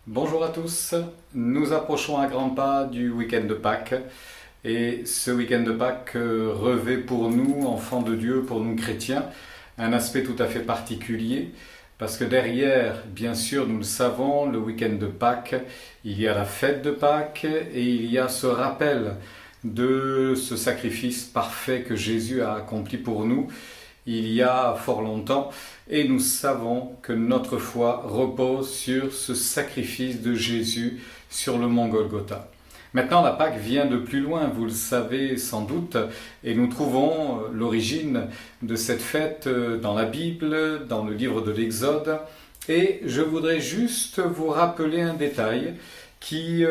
Bonjour à tous, nous approchons à grands pas du week-end de Pâques et ce week-end de Pâques revêt pour nous, enfants de Dieu, pour nous chrétiens, un aspect tout à fait particulier parce que derrière, bien sûr, nous le savons, le week-end de Pâques, il y a la fête de Pâques et il y a ce rappel de ce sacrifice parfait que Jésus a accompli pour nous il y a fort longtemps, et nous savons que notre foi repose sur ce sacrifice de Jésus sur le mont Golgotha. Maintenant, la Pâque vient de plus loin, vous le savez sans doute, et nous trouvons l'origine de cette fête dans la Bible, dans le livre de l'Exode, et je voudrais juste vous rappeler un détail qui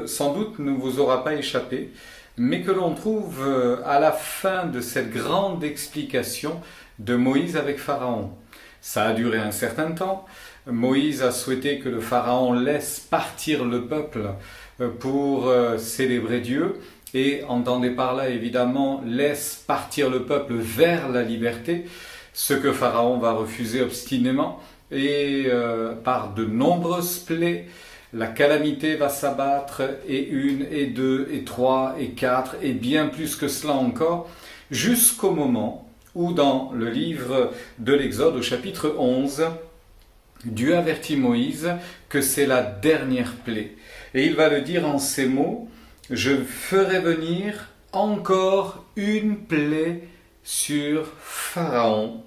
sans doute ne vous aura pas échappé, mais que l'on trouve à la fin de cette grande explication de Moïse avec Pharaon. Ça a duré un certain temps. Moïse a souhaité que le Pharaon laisse partir le peuple pour célébrer Dieu et entendez par là évidemment laisse partir le peuple vers la liberté, ce que Pharaon va refuser obstinément et par de nombreuses plaies, la calamité va s'abattre et une et deux et trois et quatre et bien plus que cela encore jusqu'au moment où dans le livre de l'Exode, au chapitre 11, Dieu avertit Moïse que c'est la dernière plaie. Et il va le dire en ces mots, « Je ferai venir encore une plaie sur Pharaon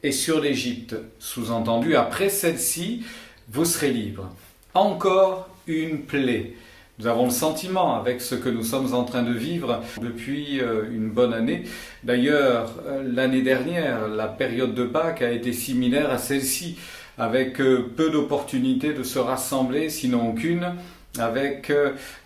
et sur l'Égypte. » Sous-entendu, après celle-ci, vous serez libres. Encore une plaie. Nous avons le sentiment, avec ce que nous sommes en train de vivre depuis une bonne année. D'ailleurs, l'année dernière, la période de Pâques a été similaire à celle-ci, avec peu d'opportunités de se rassembler, sinon aucune, avec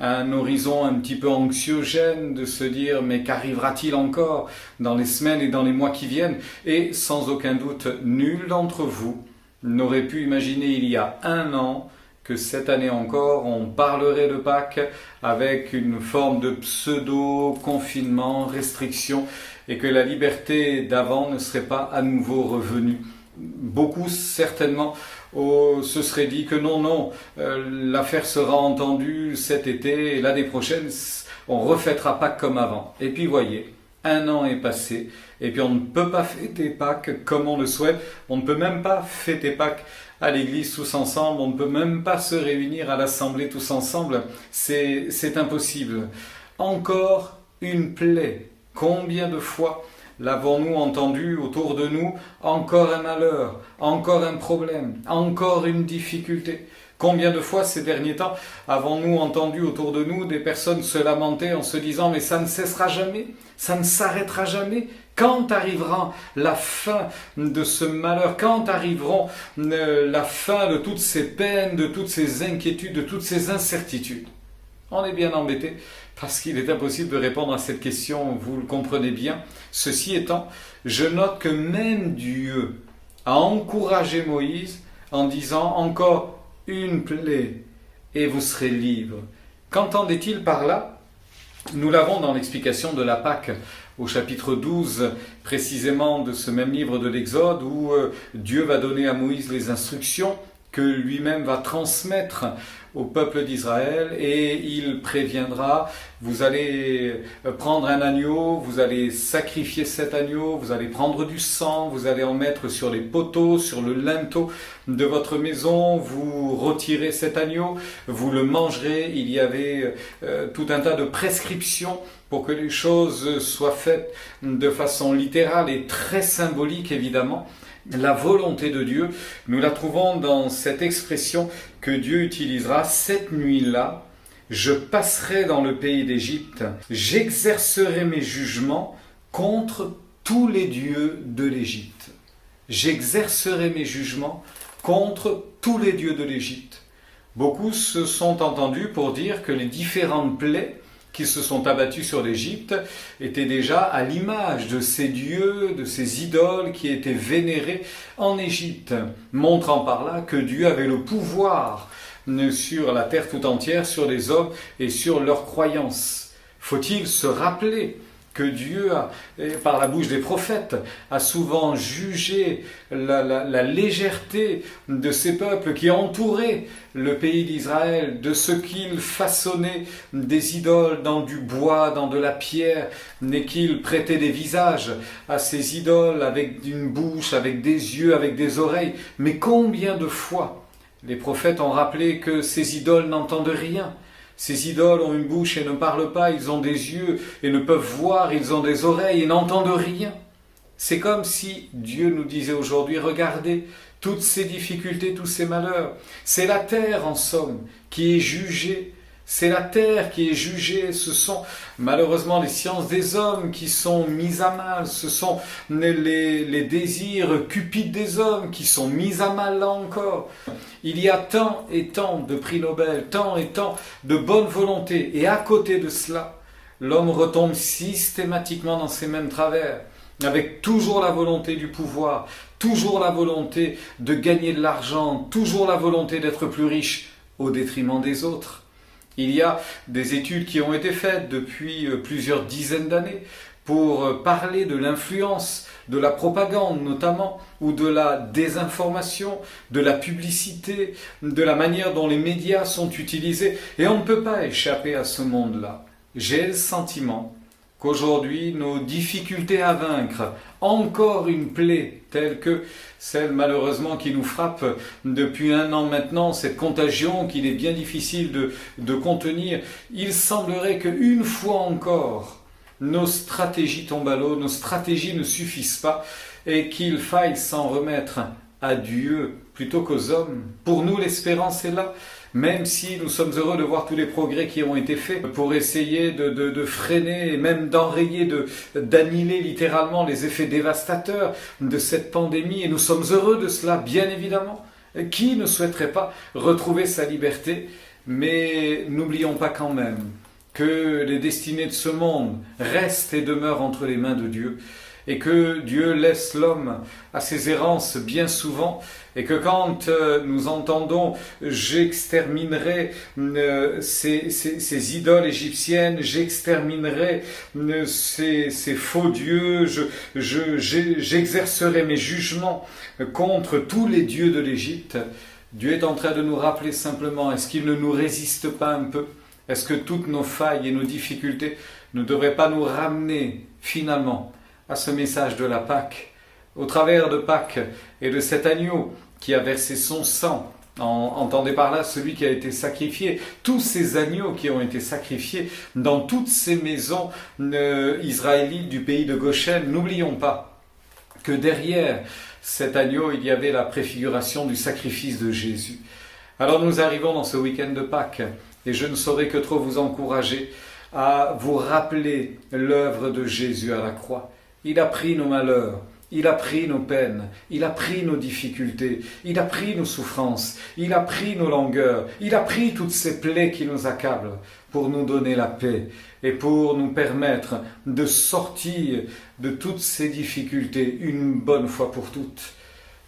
un horizon un petit peu anxiogène de se dire « mais qu'arrivera-t-il encore dans les semaines et dans les mois qui viennent ?» Et sans aucun doute, nul d'entre vous n'aurait pu imaginer il y a un an que cette année encore, on parlerait de Pâques avec une forme de pseudo-confinement, restriction, et que la liberté d'avant ne serait pas à nouveau revenue. Beaucoup, certainement, se seraient dit que non, l'affaire sera entendue cet été, et l'année prochaine, on refêtera Pâques comme avant. Et puis, voyez, un an est passé, et puis on ne peut pas fêter Pâques comme on le souhaite, on ne peut même pas fêter Pâques à l'église tous ensemble, on ne peut même pas se réunir à l'assemblée tous ensemble, c'est impossible. Encore une plaie, combien de fois l'avons-nous entendu autour de nous? Encore un malheur, encore un problème, encore une difficulté. Combien de fois ces derniers temps avons-nous entendu autour de nous des personnes se lamenter en se disant « mais ça ne cessera jamais, ça ne s'arrêtera jamais ». Quand arrivera la fin de ce malheur? Quand arriveront la fin de toutes ces peines, de toutes ces inquiétudes, de toutes ces incertitudes? On est bien embêté parce qu'il est impossible de répondre à cette question, vous le comprenez bien. Ceci étant, je note que même Dieu a encouragé Moïse en disant « encore une plaie et vous serez libres ». Qu'entendait-il par là? Nous l'avons dans l'explication de la Pâque au chapitre 12, précisément de ce même livre de l'Exode, où Dieu va donner à Moïse les instructions que lui-même va transmettre au peuple d'Israël et il préviendra, vous allez prendre un agneau, vous allez sacrifier cet agneau, vous allez prendre du sang, vous allez en mettre sur les poteaux, sur le linteau de votre maison, vous retirez cet agneau, vous le mangerez. Il y avait tout un tas de prescriptions pour que les choses soient faites de façon littérale et très symbolique évidemment. La volonté de Dieu, nous la trouvons dans cette expression que Dieu utilisera cette nuit-là. Je passerai dans le pays d'Égypte, j'exercerai mes jugements contre tous les dieux de l'Égypte. J'exercerai mes jugements contre tous les dieux de l'Égypte. Beaucoup se sont entendus pour dire que les différentes plaies qui se sont abattus sur l'Égypte étaient déjà à l'image de ces dieux, de ces idoles qui étaient vénérés en Égypte, montrant par là que Dieu avait le pouvoir sur la terre tout entière, sur les hommes et sur leurs croyances. Faut-il se rappeler que Dieu, par la bouche des prophètes, a souvent jugé la légèreté de ces peuples qui entouraient le pays d'Israël, de ce qu'ils façonnaient des idoles dans du bois, dans de la pierre, et qu'ils prêtaient des visages à ces idoles avec une bouche, avec des yeux, avec des oreilles. Mais combien de fois les prophètes ont rappelé que ces idoles n'entendent rien? Ces idoles ont une bouche et ne parlent pas, ils ont des yeux et ne peuvent voir, ils ont des oreilles et n'entendent rien. C'est comme si Dieu nous disait aujourd'hui, regardez, toutes ces difficultés, tous ces malheurs, c'est la terre en somme qui est jugée. C'est la terre qui est jugée, ce sont malheureusement les sciences des hommes qui sont mises à mal, ce sont les désirs cupides des hommes qui sont mis à mal là encore. Il y a tant et tant de prix Nobel, tant et tant de bonne volonté, et à côté de cela, l'homme retombe systématiquement dans ces mêmes travers, avec toujours la volonté du pouvoir, toujours la volonté de gagner de l'argent, toujours la volonté d'être plus riche au détriment des autres. Il y a des études qui ont été faites depuis plusieurs dizaines d'années pour parler de l'influence de la propagande notamment, ou de la désinformation, de la publicité, de la manière dont les médias sont utilisés. Et on ne peut pas échapper à ce monde-là. J'ai le sentiment qu'aujourd'hui, nos difficultés à vaincre, encore une plaie telle que celle malheureusement qui nous frappe depuis 1 an maintenant, cette contagion qu'il est bien difficile de contenir, il semblerait qu'une fois encore, nos stratégies tombent à l'eau, nos stratégies ne suffisent pas et qu'il faille s'en remettre à Dieu plutôt qu'aux hommes. Pour nous, l'espérance est là. Même si nous sommes heureux de voir tous les progrès qui ont été faits pour essayer de freiner et même d'enrayer, d'annihiler littéralement les effets dévastateurs de cette pandémie, et nous sommes heureux de cela, bien évidemment. Qui ne souhaiterait pas retrouver sa liberté? Mais n'oublions pas quand même que les destinées de ce monde restent et demeurent entre les mains de Dieu, et que Dieu laisse l'homme à ses errances bien souvent, et que quand nous entendons « j'exterminerai ces idoles égyptiennes, j'exterminerai ces faux dieux, j'exercerai mes jugements contre tous les dieux de l'Égypte », Dieu est en train de nous rappeler simplement, est-ce qu'il ne nous résiste pas un peu? Est-ce que toutes nos failles et nos difficultés ne devraient pas nous ramener finalement à ce message de la Pâque, au travers de Pâques et de cet agneau qui a versé son sang? Entendez par là celui qui a été sacrifié, tous ces agneaux qui ont été sacrifiés dans toutes ces maisons israélites du pays de Goshen. N'oublions pas que derrière cet agneau, il y avait la préfiguration du sacrifice de Jésus. Alors nous arrivons dans ce week-end de Pâques, et je ne saurais que trop vous encourager à vous rappeler l'œuvre de Jésus à la croix. Il a pris nos malheurs, il a pris nos peines, il a pris nos difficultés, il a pris nos souffrances, il a pris nos langueurs, il a pris toutes ces plaies qui nous accablent pour nous donner la paix et pour nous permettre de sortir de toutes ces difficultés une bonne fois pour toutes.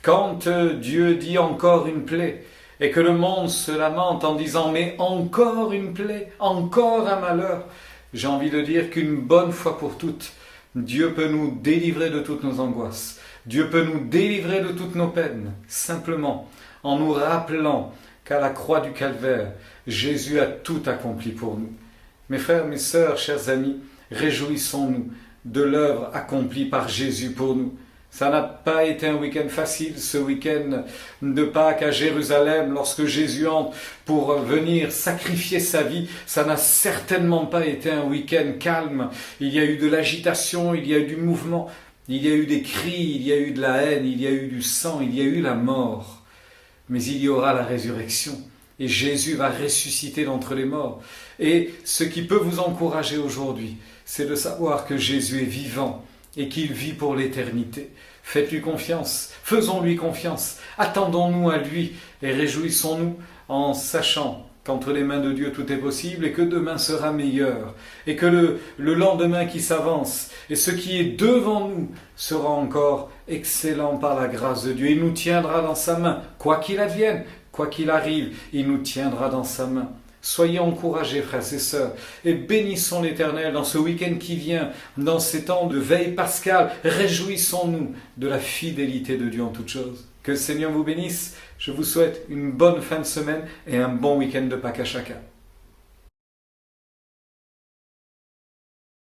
Quand Dieu dit encore une plaie, et que le monde se lamente en disant « mais encore une plaie, encore un malheur », j'ai envie de dire qu'une bonne fois pour toutes, Dieu peut nous délivrer de toutes nos angoisses. Dieu peut nous délivrer de toutes nos peines, simplement en nous rappelant qu'à la croix du Calvaire, Jésus a tout accompli pour nous. Mes frères, mes sœurs, chers amis, réjouissons-nous de l'œuvre accomplie par Jésus pour nous. Ça n'a pas été un week-end facile, ce week-end de Pâques à Jérusalem, lorsque Jésus entre pour venir sacrifier sa vie. Ça n'a certainement pas été un week-end calme. Il y a eu de l'agitation, il y a eu du mouvement, il y a eu des cris, il y a eu de la haine, il y a eu du sang, il y a eu la mort. Mais il y aura la résurrection. Et Jésus va ressusciter d'entre les morts. Et ce qui peut vous encourager aujourd'hui, c'est de savoir que Jésus est vivant et qu'il vit pour l'éternité. Faites-lui confiance, faisons-lui confiance, attendons-nous à lui et réjouissons-nous en sachant qu'entre les mains de Dieu tout est possible et que demain sera meilleur et que le lendemain qui s'avance et ce qui est devant nous sera encore excellent par la grâce de Dieu. Il nous tiendra dans sa main, quoi qu'il advienne, quoi qu'il arrive, il nous tiendra dans sa main. Soyez encouragés, frères et sœurs, et bénissons l'Éternel dans ce week-end qui vient, dans ces temps de veille pascale. Réjouissons-nous de la fidélité de Dieu en toutes choses. Que le Seigneur vous bénisse. Je vous souhaite une bonne fin de semaine et un bon week-end de Pâques à chacun.